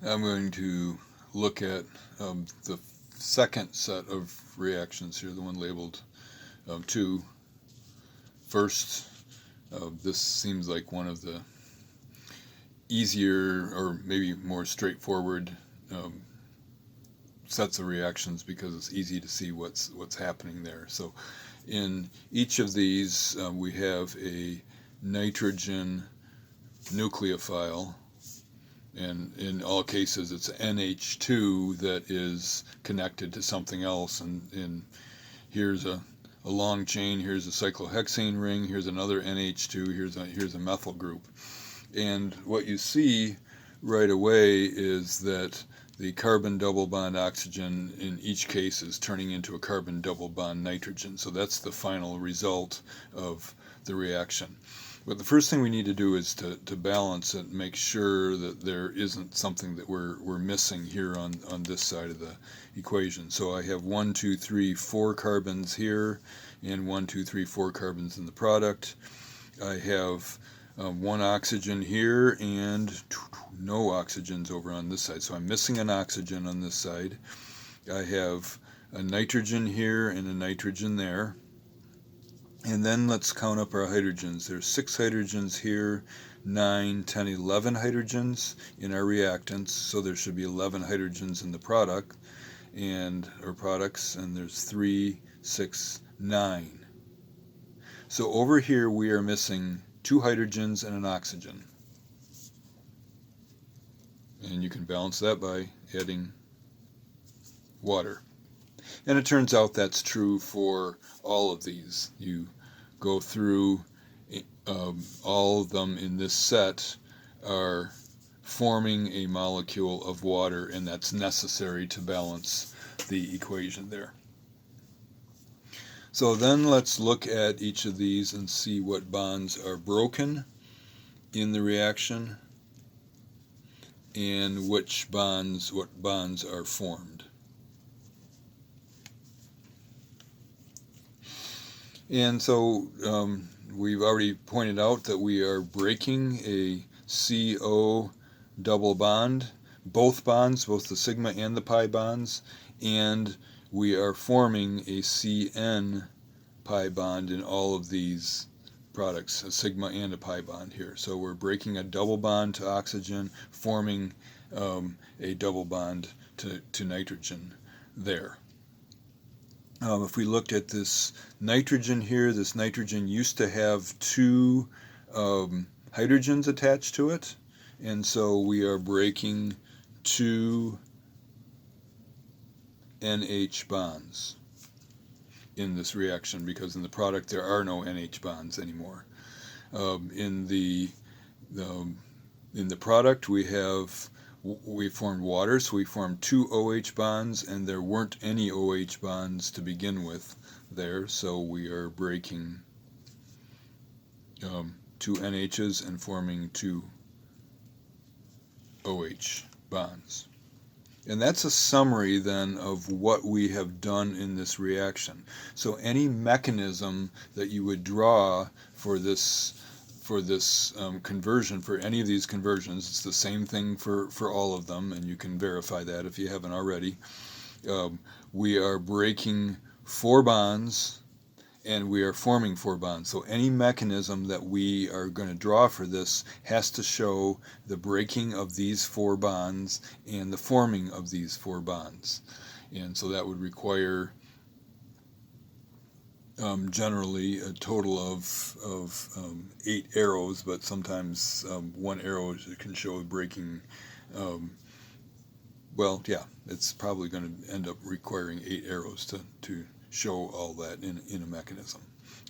I'm going to look at the second set of reactions here, the one labeled 2. First, this seems like one of the easier or maybe more straightforward sets of reactions because it's easy to see what's happening there. So in each of these we have a nitrogen nucleophile, and in all cases it's NH2 that is connected to something else, and here's a long chain, here's a cyclohexane ring, here's another NH2, here's a methyl group. And what you see right away is that the carbon double bond oxygen in each case is turning into a carbon double bond nitrogen. So that's the final result of the reaction. But the first thing we need to do is to balance it, make sure that there isn't something that we're missing here on this side of the equation. So I have 1, 2, 3, 4 carbons here, and 1, 2, 3, 4 carbons in the product. I have 1 oxygen here and no oxygens over on this side. So I'm missing an oxygen on this side. I have a nitrogen here and a nitrogen there. And then let's count up our hydrogens. There's 6 hydrogens here, 9, 10, 11 hydrogens in our reactants. So there should be 11 hydrogens in the product or products, and there's 3, 6, 9. So over here we are missing 2 hydrogens and an oxygen. And you can balance that by adding water. And it turns out that's true for all of these. You go through all of them in this set are forming a molecule of water, and that's necessary to balance the equation there. So then let's look at each of these and see what bonds are broken in the reaction and what bonds are formed. And so we've already pointed out that we are breaking a CO double bond, both bonds, both the sigma and the pi bonds, and we are forming a CN pi bond in all of these products, a sigma and a pi bond here. So we're breaking a double bond to oxygen, forming a double bond to nitrogen there. If we looked at this nitrogen here, this nitrogen used to have 2 hydrogens attached to it, and so we are breaking 2 NH bonds in this reaction, because in the product there are no NH bonds anymore. In the product we formed water, so we formed 2 OH bonds, and there weren't any OH bonds to begin with there, so we are breaking 2 NHs and forming 2 OH bonds. And that's a summary then of what we have done in this reaction. So any mechanism that you would draw for this conversion, for any of these conversions, it's the same thing for all of them, and you can verify that if you haven't already. We are breaking 4 bonds and we are forming 4 bonds. So any mechanism that we are going to draw for this has to show the breaking of these 4 bonds and the forming of these 4 bonds. And so that would require generally a total of 8 arrows, but sometimes 1 arrow can show breaking. Well, yeah, it's probably going to end up requiring 8 arrows to show all that in a mechanism.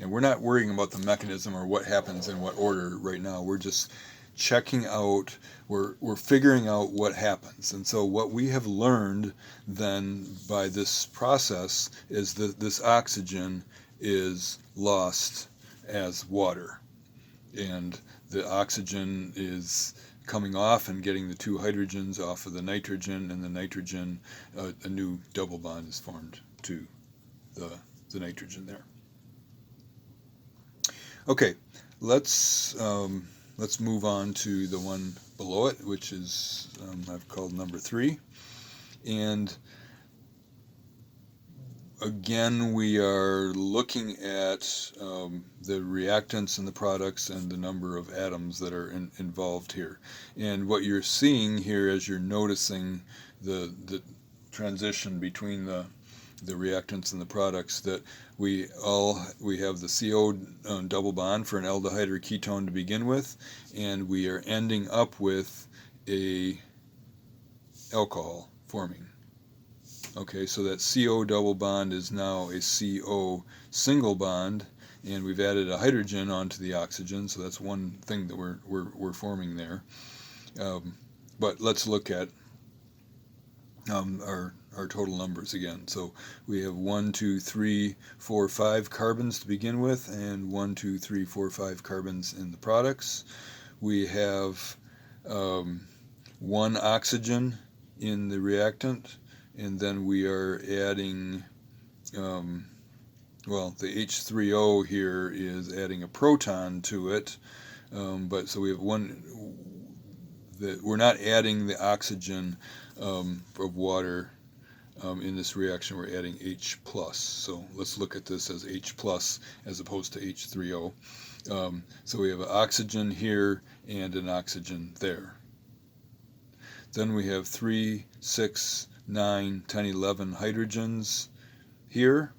And we're not worrying about the mechanism or what happens in what order right now. We're just checking out, we're figuring out what happens. And so what we have learned then by this process is that this oxygen is lost as water, and the oxygen is coming off and getting the 2 hydrogens off of the nitrogen, and the nitrogen, a new double bond is formed to the nitrogen there. Okay, let's let's move on to the one below it, which is I've called number 3. And again, we are looking at the reactants in the products and the number of atoms that are involved here. And what you're seeing here as you're noticing the transition between the reactants and the products, that we have the CO double bond for an aldehyde or ketone to begin with, and we are ending up with a alcohol forming. Okay, so that CO double bond is now a CO single bond, and we've added a hydrogen onto the oxygen, so that's one thing that we're forming there. But let's look at our total numbers again. So we have 1, 2, 3, 4, 5 carbons to begin with, and 1, 2, 3, 4, 5 carbons in the products. We have 1 oxygen in the reactant, and then we are adding, well, the H3O here is adding a proton to it, but so we have we're not adding the oxygen of water in this reaction. We're adding H+. So let's look at this as H+ as opposed to H3O. So we have an oxygen here and an oxygen there. Then we have 3, 6, 9, 10, 11 hydrogens here,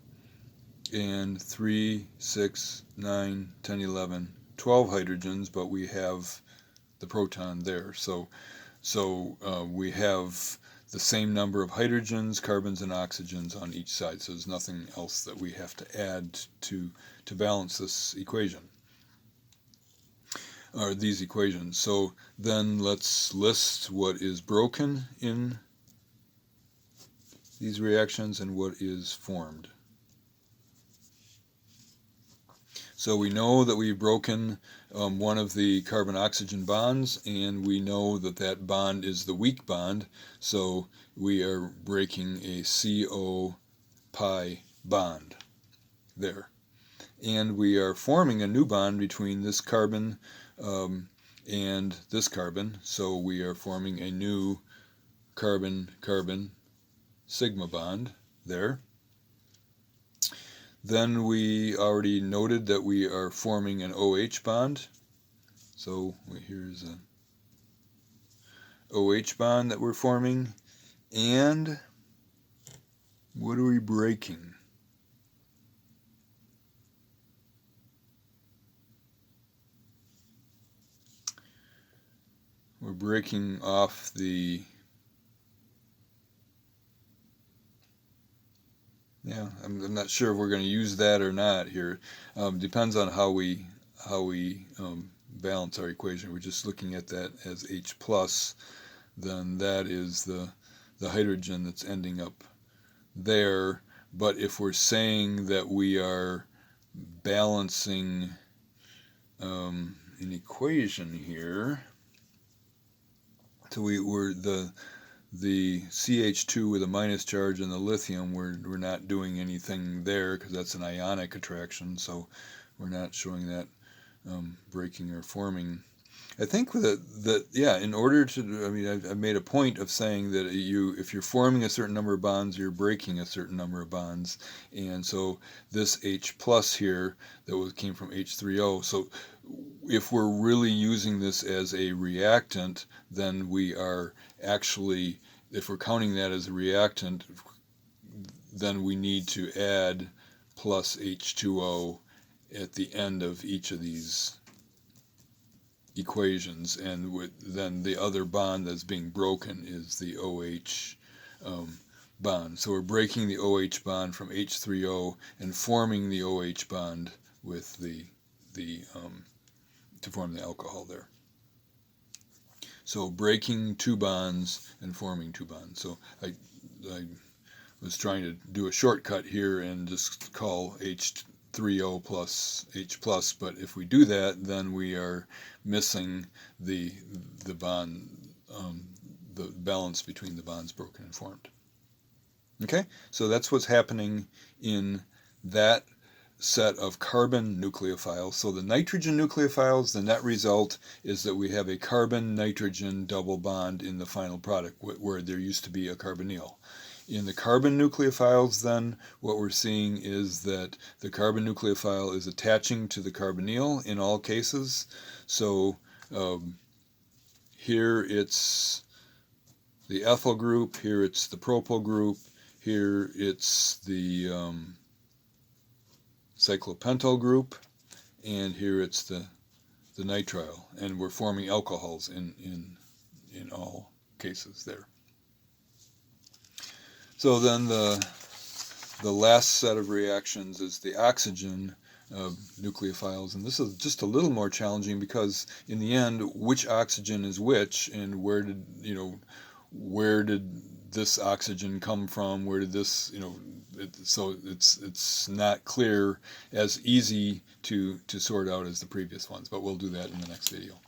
and 3, 6, 9, 10, 11, 12 hydrogens, but we have the proton there. So we have the same number of hydrogens, carbons, and oxygens on each side. So there's nothing else that we have to add to balance this equation, or these equations. So then let's list what is broken in these reactions and what is formed. So we know that we've broken one of the carbon-oxygen bonds, and we know that that bond is the weak bond, so we are breaking a CO pi bond there. And we are forming a new bond between this carbon and this carbon, so we are forming a new carbon-carbon sigma bond there. Then we already noted that we are forming an OH bond. So here's an OH bond that we're forming. And what are we breaking? We're breaking off the, I'm not sure if we're going to use that or not here. Depends on how we balance our equation. We're just looking at that as H+, then that is the hydrogen that's ending up there. But if we're saying that we are balancing an equation here, so we're the CH2 with a minus charge and the lithium, we're not doing anything there because that's an ionic attraction, so we're not showing that breaking or forming. I think that in order to, I've made a point of saying that if you're forming a certain number of bonds, you're breaking a certain number of bonds, and so this H+ here that came from H3O, so if we're really using this as a reactant, then we are actually, if we're counting that as a reactant, then we need to add plus H2O at the end of each of these equations, and then the other bond that's being broken is the OH bond. So we're breaking the OH bond from H3O and forming the OH bond with the to form the alcohol there. So breaking 2 bonds and forming 2 bonds. So I was trying to do a shortcut here and just call H3O plus H+, but if we do that, then we are missing the bond, the balance between the bonds broken and formed. Okay, so that's what's happening in that set of carbon nucleophiles. So the nitrogen nucleophiles, the net result is that we have a carbon-nitrogen double bond in the final product where there used to be a carbonyl. In the carbon nucleophiles, then, what we're seeing is that the carbon nucleophile is attaching to the carbonyl in all cases. So here it's the ethyl group, here it's the propyl group, here it's the cyclopentyl group, and here it's the nitrile, and we're forming alcohols in all cases there. So then the last set of reactions is the oxygen nucleophiles, and this is just a little more challenging because in the end, which oxygen is which, and where did this oxygen come from? Where did this, so it's not clear, as easy to sort out as the previous ones, but we'll do that in the next video.